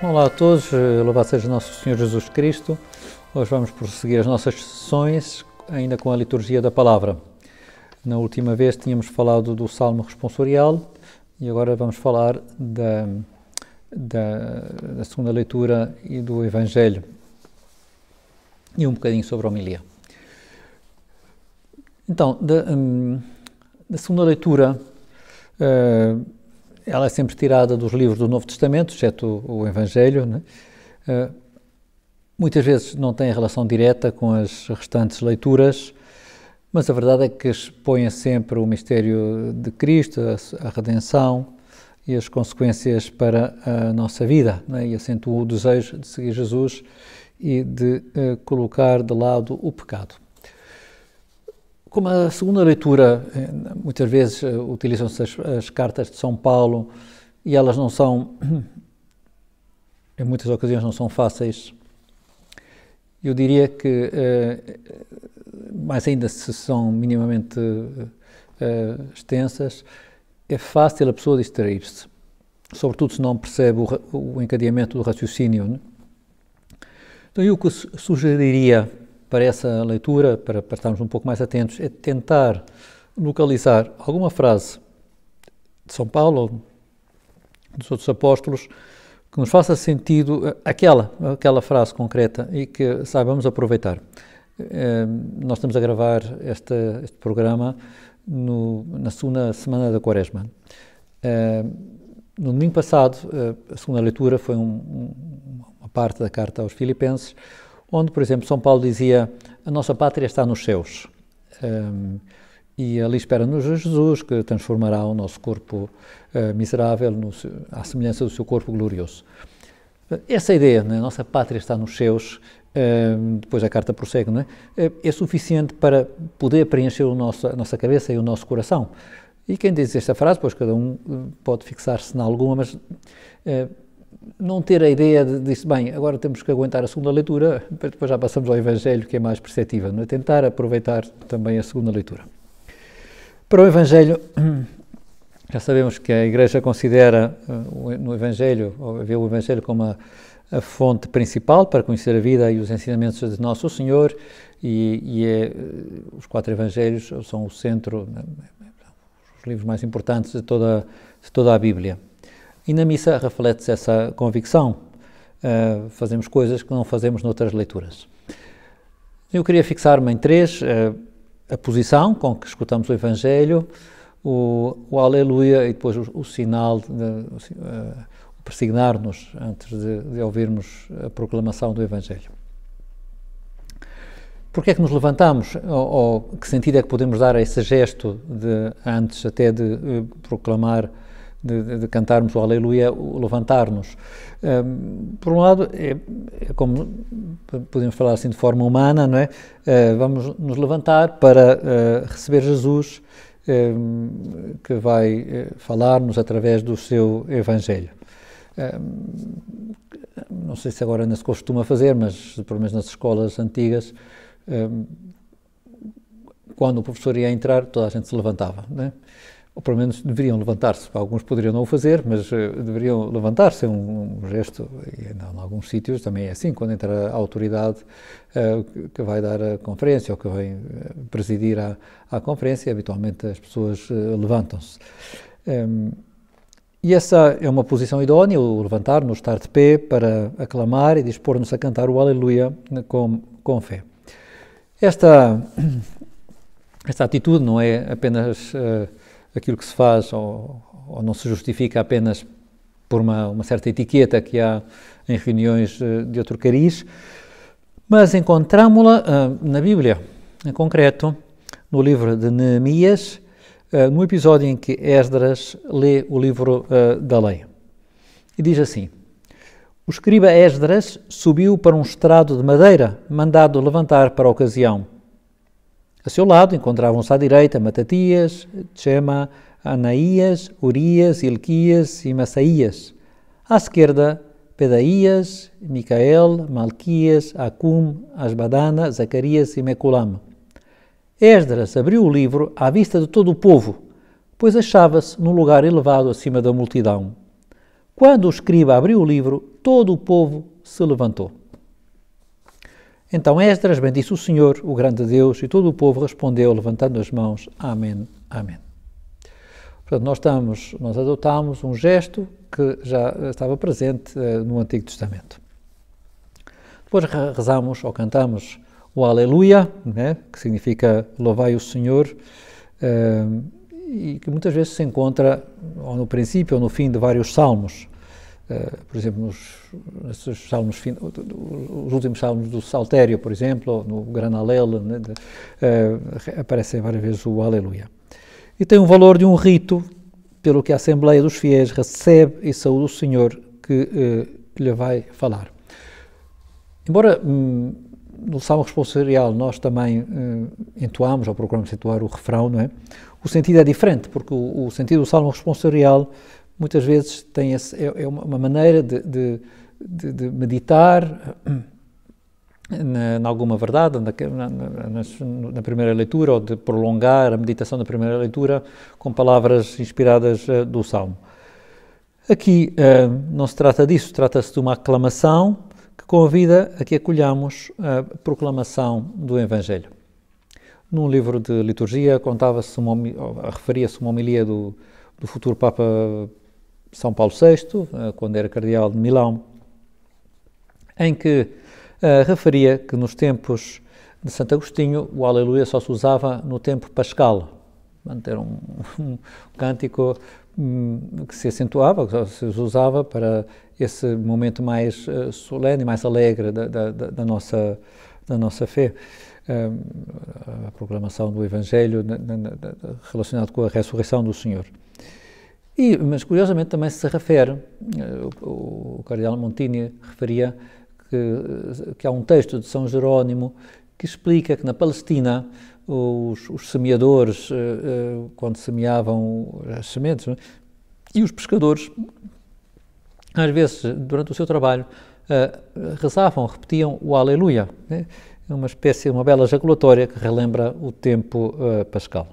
Olá a todos, louvado seja nosso Senhor Jesus Cristo. Hoje vamos prosseguir as nossas sessões, ainda com a liturgia da palavra. Na última vez tínhamos falado do Salmo responsorial e agora vamos falar da segunda leitura e do Evangelho e um bocadinho sobre a homilia. Então, da segunda leitura, ela é sempre tirada dos livros do Novo Testamento, exceto o Evangelho, né? Muitas vezes não tem relação direta com as restantes leituras, mas a verdade é que expõe sempre o mistério de Cristo, a redenção e as consequências para a nossa vida, né? E acentua o desejo de seguir Jesus e de colocar de lado o pecado. Como a segunda leitura, muitas vezes utilizam-se as cartas de São Paulo e elas não são, em muitas ocasiões não são fáceis. Eu diria que, mais ainda se são minimamente extensas, é fácil a pessoa distrair-se, sobretudo se não percebe o encadeamento do raciocínio, né? Então eu o que sugeriria para essa leitura, para estarmos um pouco mais atentos, é tentar localizar alguma frase de São Paulo ou dos outros apóstolos que nos faça sentido aquela frase concreta e que saibamos aproveitar. Nós estamos a gravar este programa na segunda semana da Quaresma. No domingo passado, a segunda leitura foi uma parte da carta aos Filipenses, onde, por exemplo, São Paulo dizia: a nossa pátria está nos céus, e ali espera-nos Jesus, que transformará o nosso corpo miserável à semelhança do seu corpo glorioso. Essa ideia, né, a nossa pátria está nos céus, depois a carta prossegue, não é? É suficiente para poder preencher a nossa cabeça e o nosso coração. E quem diz esta frase, pois cada um pode fixar-se em alguma, mas não ter a ideia de bem, agora temos que aguentar a segunda leitura, depois já passamos ao Evangelho, que é mais perceptível, não é? Tentar aproveitar também a segunda leitura. Para o Evangelho, já sabemos que a Igreja considera no Evangelho, ou vê o Evangelho como a fonte principal para conhecer a vida e os ensinamentos de Nosso Senhor, os 4 Evangelhos são o centro, os livros mais importantes de toda a Bíblia. E na missa reflete-se essa convicção. Fazemos coisas que não fazemos noutras leituras. Eu queria fixar-me em 3, a posição com que escutamos o Evangelho, o Aleluia e depois o sinal, o persignar-nos antes de ouvirmos a proclamação do Evangelho. Porquê é que nos levantamos? Ou que sentido é que podemos dar a esse gesto antes até de proclamar, de cantarmos o Aleluia, o levantar-nos? Por um lado, é como podemos falar assim de forma humana, não é? Vamos nos levantar para receber Jesus, que vai falar-nos através do seu Evangelho. Não sei se agora ainda se costuma fazer, mas pelo menos nas escolas antigas, quando o professor ia entrar, toda a gente se levantava, não é? Ou pelo menos deveriam levantar-se. Alguns poderiam não o fazer, mas deveriam levantar-se. É um gesto, e em alguns sítios também é assim, quando entra a autoridade que vai dar a conferência ou que vai presidir a conferência, habitualmente as pessoas levantam-se. E essa é uma posição idónea, o levantar-nos, estar de pé para aclamar e dispor-nos a cantar o Aleluia com fé. Esta atitude não é apenas aquilo que se faz ou não se justifica apenas por uma certa etiqueta que há em reuniões de outro cariz, mas encontramos-la na Bíblia, em concreto, no livro de Neemias, no episódio em que Esdras lê o livro da lei. E diz assim: o escriba Esdras subiu para um estrado de madeira, mandado levantar para a ocasião. A seu lado encontravam-se à direita Matatias, Tchema, Anaías, Urias, Ilquias e Massaías. À esquerda, Pedaías, Micael, Malquias, Acum, Asbadana, Zacarias e Meculam. Esdras abriu o livro à vista de todo o povo, pois achava-se num lugar elevado acima da multidão. Quando o escriba abriu o livro, todo o povo se levantou. Então Esdras bendisse o Senhor, o grande Deus, e todo o povo respondeu, levantando as mãos, Amém, Amém. Portanto, nós adotámos um gesto que já estava presente no Antigo Testamento. Depois rezamos ou cantamos o Aleluia, né, que significa louvai o Senhor, e que muitas vezes se encontra ou no princípio ou no fim de vários salmos. Por exemplo, nos salmos, os últimos salmos do Saltério, por exemplo, no Granalel, né, aparece várias vezes o Aleluia. E tem o valor de um rito, pelo que a Assembleia dos Fiéis recebe e saúda o Senhor que lhe vai falar. Embora no Salmo Responsorial nós também entoamos, ou procuramos entoar o refrão, não é? O sentido é diferente, porque o sentido do Salmo Responsorial muitas vezes tem é uma maneira de meditar em alguma verdade na primeira leitura, ou de prolongar a meditação da primeira leitura com palavras inspiradas do Salmo. Aqui não se trata disso, trata-se de uma aclamação que convida a que acolhamos a proclamação do Evangelho. Num livro de liturgia referia-se uma homilia do futuro Papa São Paulo VI, quando era cardeal de Milão, em que referia que nos tempos de Santo Agostinho o Aleluia só se usava no tempo pascal. Era um cântico que se acentuava, que se usava para esse momento mais solene, mais alegre da nossa fé. A proclamação do Evangelho relacionado com a ressurreição do Senhor. Mas curiosamente também se refere, o cardeal Montini referia que há um texto de São Jerónimo que explica que na Palestina os semeadores, quando semeavam as sementes, né, e os pescadores, às vezes, durante o seu trabalho, rezavam, repetiam o Aleluia, né? Uma bela jaculatória que relembra o tempo pascal.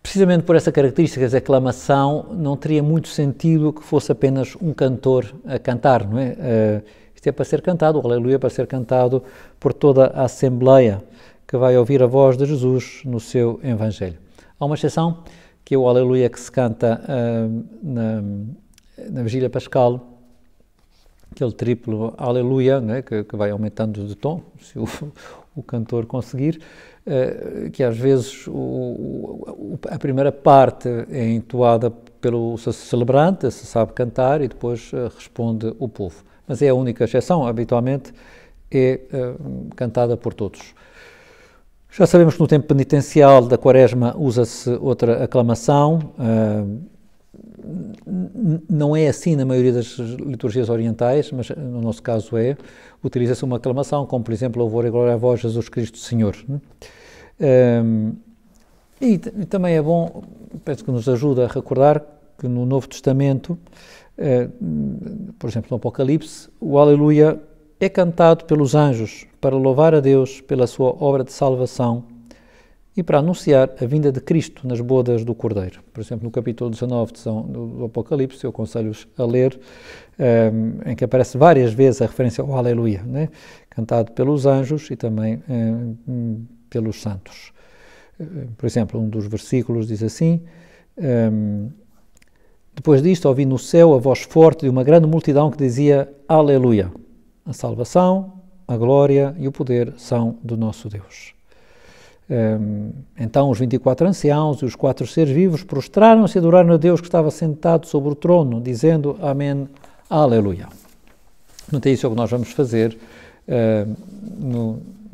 Precisamente por essa característica de aclamação, não teria muito sentido que fosse apenas um cantor a cantar, não é? Isto é para ser cantado, o Aleluia é para ser cantado por toda a Assembleia que vai ouvir a voz de Jesus no seu Evangelho. Há uma exceção, que é o Aleluia que se canta na Vigília Pascal, aquele triplo Aleluia, né, que vai aumentando de tom, se o cantor conseguir, que às vezes a primeira parte é entoada pelo celebrante, se sabe cantar, e depois responde o povo. Mas é a única exceção, habitualmente é cantada por todos. Já sabemos que no tempo penitencial da Quaresma usa-se outra aclamação, não é assim na maioria das liturgias orientais, mas no nosso caso utiliza-se uma aclamação, como por exemplo, louvor e glória a vós, Jesus Cristo Senhor. E também é bom, penso que nos ajuda a recordar que no Novo Testamento, por exemplo no Apocalipse, o Aleluia é cantado pelos anjos para louvar a Deus pela sua obra de salvação e para anunciar a vinda de Cristo nas bodas do Cordeiro. Por exemplo, no capítulo 19 do Apocalipse, eu aconselho-os a ler, em que aparece várias vezes a referência ao Aleluia, né? Cantado pelos anjos e também pelos santos. Por exemplo, um dos versículos diz assim: depois disto ouvi no céu a voz forte de uma grande multidão que dizia Aleluia, a salvação, a glória e o poder são do nosso Deus. Então os 24 anciãos e os 4 seres vivos prostraram-se e adoraram a Deus que estava sentado sobre o trono, dizendo Amém, Aleluia. Não é isso que nós vamos fazer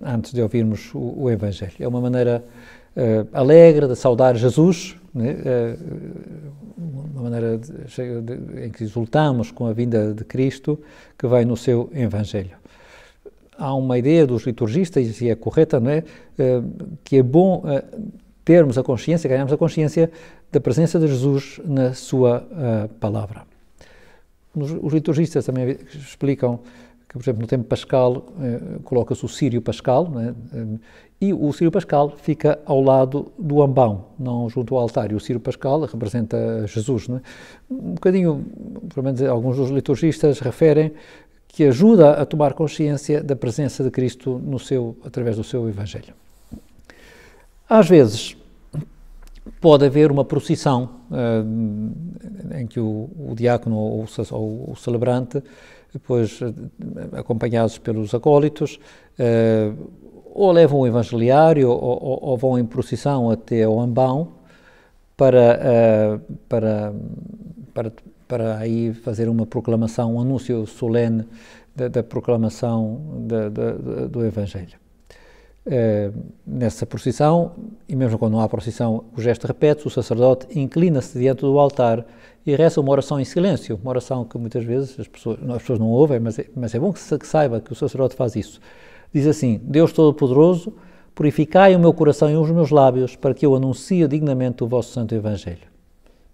antes de ouvirmos o Evangelho. É uma maneira alegre de saudar Jesus, né? Uma maneira em que exultamos com a vinda de Cristo que vai no seu Evangelho. Há uma ideia dos liturgistas, e é correta, não é? Que é bom termos a consciência, ganharmos a consciência da presença de Jesus na sua palavra. Os liturgistas também explicam que, por exemplo, no tempo pascal coloca-se o Círio Pascal, não é? E o Círio Pascal fica ao lado do ambão, não junto ao altar, e o Círio Pascal representa Jesus, não é? Um bocadinho pelo menos alguns dos liturgistas referem, que ajuda a tomar consciência da presença de Cristo através do seu Evangelho. Às vezes, pode haver uma procissão em que o diácono ou o celebrante, depois acompanhados pelos acólitos, ou levam o evangeliário ou vão em procissão até ao ambão para aí fazer uma proclamação, um anúncio solene da proclamação do Evangelho. Nessa procissão, e mesmo quando não há procissão, o gesto repete-se, o sacerdote inclina-se diante do altar e reza uma oração em silêncio, uma oração que muitas vezes as pessoas não ouvem, mas é bom que saiba que o sacerdote faz isso. Diz assim: Deus Todo-Poderoso, purificai o meu coração e os meus lábios, para que eu anuncie dignamente o vosso santo Evangelho.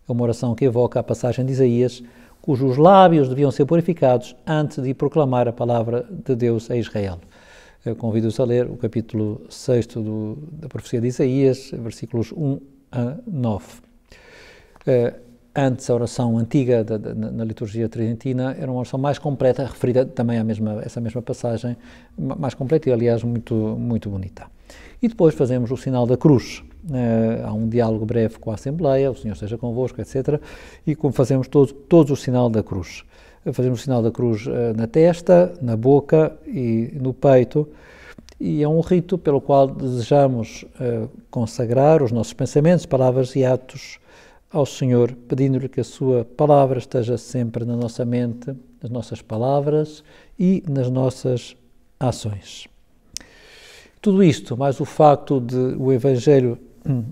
É uma oração que evoca a passagem de Isaías, cujos lábios deviam ser purificados antes de proclamar a palavra de Deus a Israel. Eu convido-os a ler o capítulo 6 da profecia de Isaías, versículos 1 a 9. Antes, a oração antiga na liturgia tridentina era uma oração mais completa, referida também a essa mesma passagem, mais completa e, aliás, muito, muito bonita. E depois fazemos o sinal da cruz. Há um diálogo breve com a Assembleia, o Senhor esteja convosco, etc. E como fazemos todos o sinal da cruz. Fazemos o sinal da cruz na testa, na boca e no peito. E é um rito pelo qual desejamos consagrar os nossos pensamentos, palavras e atos ao Senhor, pedindo-lhe que a sua palavra esteja sempre na nossa mente, nas nossas palavras e nas nossas ações. Tudo isto, mais o facto de o Evangelho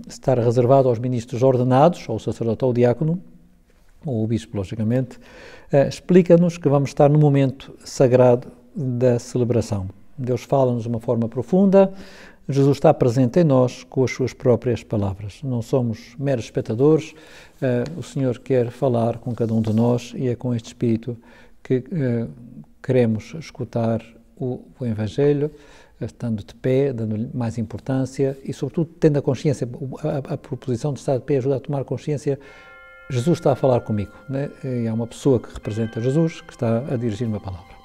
estar reservado aos ministros ordenados, ao sacerdote ou ao diácono, ou ao bispo, logicamente, explica-nos que vamos estar no momento sagrado da celebração. Deus fala-nos de uma forma profunda, Jesus está presente em nós com as suas próprias palavras. Não somos meros espectadores, o Senhor quer falar com cada um de nós e é com este espírito que queremos escutar o Evangelho, estando de pé, dando-lhe mais importância e, sobretudo, tendo a consciência, a proposição de estar de pé ajuda a tomar consciência, Jesus está a falar comigo, né? E há uma pessoa que representa Jesus que está a dirigir uma palavra.